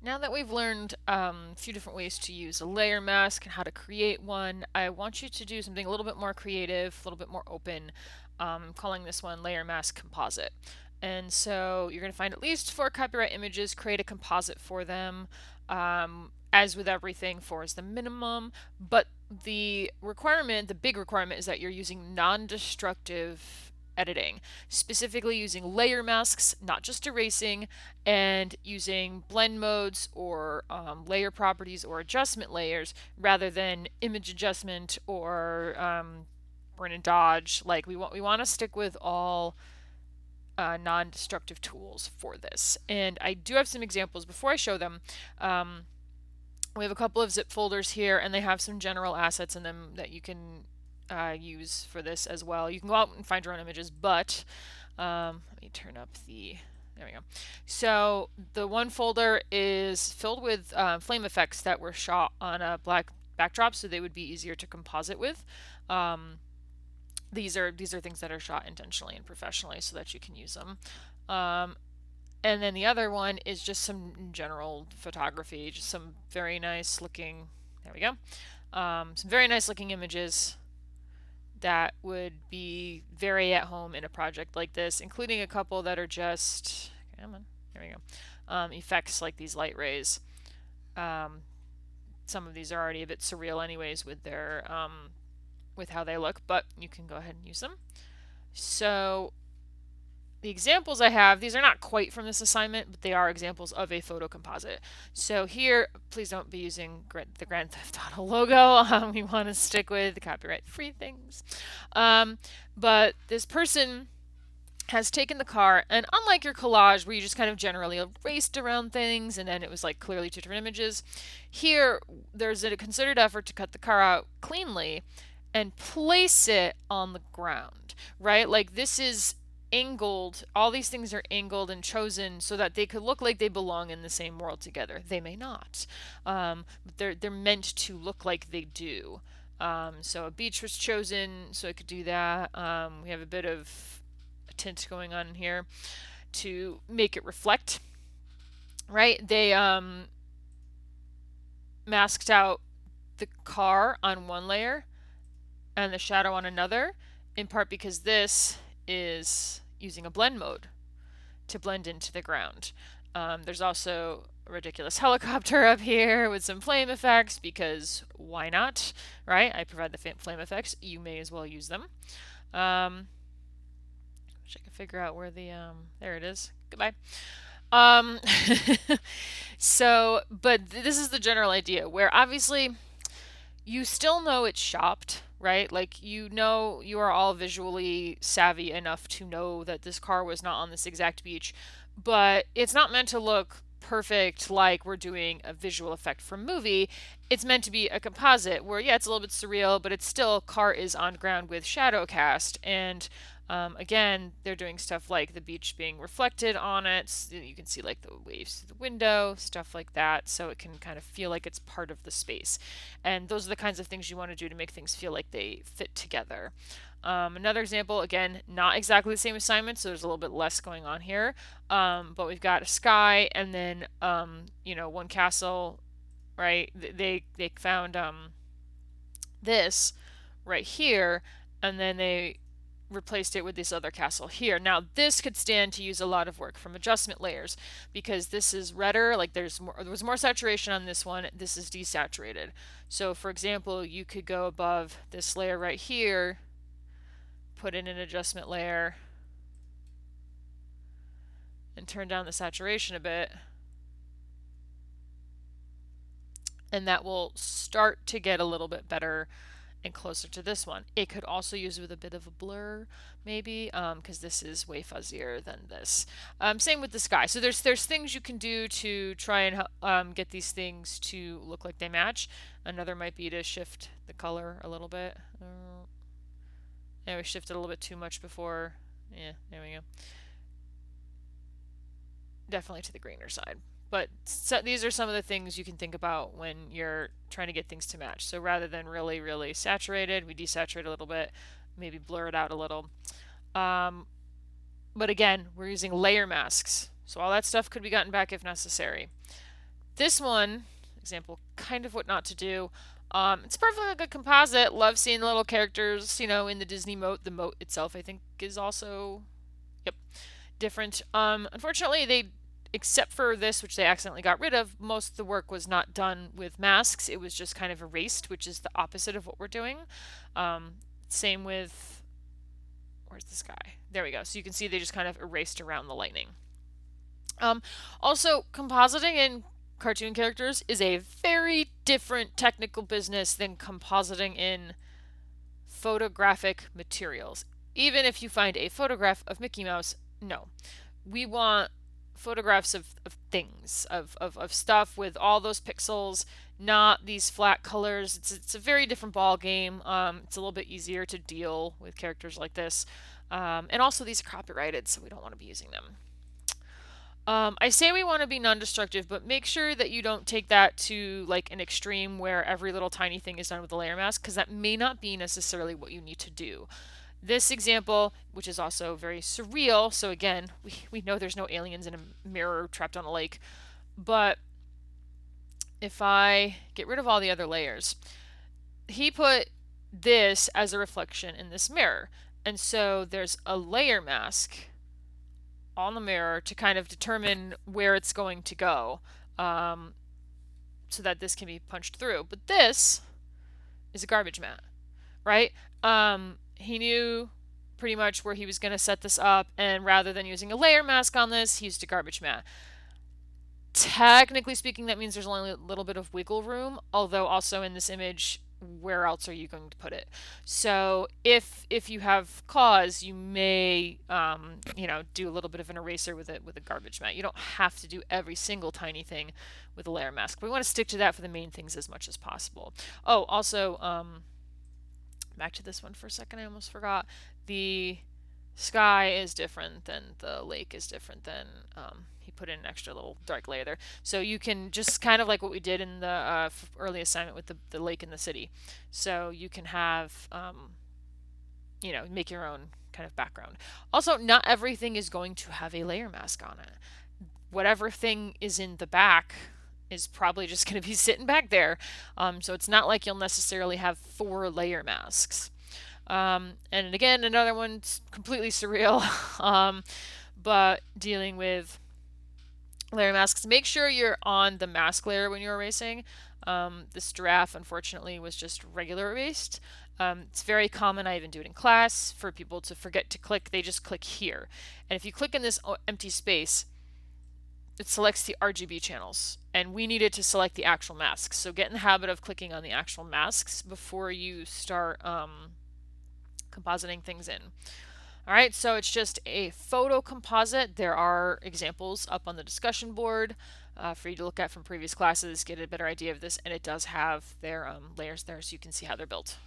Now that we've learned a few different ways to use a layer mask and how to create one, I want you to do something a little bit more creative, a little bit more open. Calling this one Layer Mask Composite. And so you're going to find at least 4 copyright images, create a composite for them. As with everything, 4 is the minimum, but the big requirement is that you're using non-destructive editing, specifically using layer masks, not just erasing, and using blend modes or layer properties or adjustment layers rather than image adjustment or burn and dodge. Like we want to stick with all non-destructive tools for this. And I do have some examples before I show them. We have a couple of zip folders here, and they have some general assets in them that you can use for this as well. You can go out and find your own images, but let me turn up the. There we go. So the one folder is filled with flame effects that were shot on a black backdrop, so they would be easier to composite with. Um, these are things that are shot intentionally and professionally, so that you can use them. Um, and then the other one is just some general photography, just some very nice looking. There we go. Some very nice looking images that would be very at home in a project like this, including a couple that are just, come on, there we go, effects like these light rays. Um, some of these are already a bit surreal anyways with their with how they look, but you can go ahead and use them. So the examples I have, these are not quite from this assignment, but they are examples of a photo composite. So here, please don't be using the Grand Theft Auto logo. We want to stick with the copyright-free things. But this person has taken the car, and unlike your collage where you just kind of generally erased around things and then it was like clearly 2 different images, here there's a considered effort to cut the car out cleanly and place it on the ground, right? Like this is angled, all these things are angled and chosen so that they could look like they belong in the same world together. They may not, but they're meant to look like they do. So a beach was chosen so it could do that. We have a bit of a tint going on here to make it reflect, right? They masked out the car on one layer and the shadow on another, in part because this is using a blend mode to blend into the ground. There's also a ridiculous helicopter up here with some flame effects because why not, right? I provide the flame effects. You may as well use them. Wish I could figure out where the there it is. Goodbye. Um, but this is the general idea where obviously you still know it's shopped, right? Like you know you are all visually savvy enough to know that this car was not on this exact beach, but it's not meant to look perfect like we're doing a visual effect from movie. It's meant to be a composite where yeah, it's a little bit surreal, but it's still car is on ground with shadow cast and again, they're doing stuff like the beach being reflected on it. So you can see like the waves through the window, stuff like that. So it can kind of feel like it's part of the space. And those are the kinds of things you want to do to make things feel like they fit together. Another example, again, not exactly the same assignment, so there's a little bit less going on here. But we've got a sky and then, one castle, right? They found this right here, and then they replaced it with this other castle here. Now this could stand to use a lot of work from adjustment layers because this is redder, like there was more saturation on this one, this is desaturated. So for example, you could go above this layer right here, put in an adjustment layer, and turn down the saturation a bit. And that will start to get a little bit better and closer to this one. It could also use with a bit of a blur, maybe, because this is way fuzzier than this. Same with the sky. So there's things you can do to try and get these things to look like they match. Another might be to shift the color a little bit. Yeah, we shifted a little bit too much before. Yeah, there we go. Definitely to the greener side. But these are some of the things you can think about when you're trying to get things to match. So rather than really, really saturated, we desaturate a little bit, maybe blur it out a little. But again, we're using layer masks. So all that stuff could be gotten back if necessary. This one, example, kind of what not to do. It's perfectly a good composite. Love seeing the little characters, in the Disney moat. The moat itself, I think, is also, yep, different. Unfortunately, except for this, which they accidentally got rid of, most of the work was not done with masks. It was just kind of erased, which is the opposite of what we're doing. Um, Same with, where's this guy? There we go. So you can see they just kind of erased around the lightning. Um, Also, compositing in cartoon characters is a very different technical business than compositing in photographic materials. Even if you find a photograph of Mickey Mouse, no. We want photographs of things, of stuff with all those pixels, not these flat colors. It's a very different ball game. It's a little bit easier to deal with characters like this. And also, these are copyrighted, so we don't want to be using them. I say we want to be non-destructive, but make sure that you don't take that to like an extreme where every little tiny thing is done with a layer mask, because that may not be necessarily what you need to do. This example, which is also very surreal, so again, we know there's no aliens in a mirror trapped on a lake, but if I get rid of all the other layers, he put this as a reflection in this mirror. And so there's a layer mask on the mirror to kind of determine where it's going to go, um, so that this can be punched through. But this is a garbage mat, right? He knew pretty much where he was going to set this up, and rather than using a layer mask on this, he used a garbage mat. Technically speaking, that means there's only a little bit of wiggle room, although also in this image, where else are you going to put it? So if you have claws, you may do a little bit of an eraser with it with a garbage mat. You don't have to do every single tiny thing with a layer mask. But we want to stick to that for the main things as much as possible. Oh, also, back to this one for a second. I almost forgot. The sky is different than the lake is different than, he put in an extra little dark layer there. So you can just kind of like what we did in the early assignment with the lake and the city. So you can have, make your own kind of background. Also, not everything is going to have a layer mask on it. Whatever thing is in the back is probably just going to be sitting back there. So it's not like you'll necessarily have 4 layer masks. And again, another one's completely surreal, but dealing with layer masks. Make sure you're on the mask layer when you're erasing. This giraffe, unfortunately, was just regular erased. It's very common, I even do it in class, for people to forget to click. They just click here. And if you click in this empty space, it selects the RGB channels, and we needed to select the actual masks. So get in the habit of clicking on the actual masks before you start compositing things in. All right, so it's just a photo composite. There are examples up on the discussion board for you to look at from previous classes, get a better idea of this, and it does have their layers there so you can see how they're built.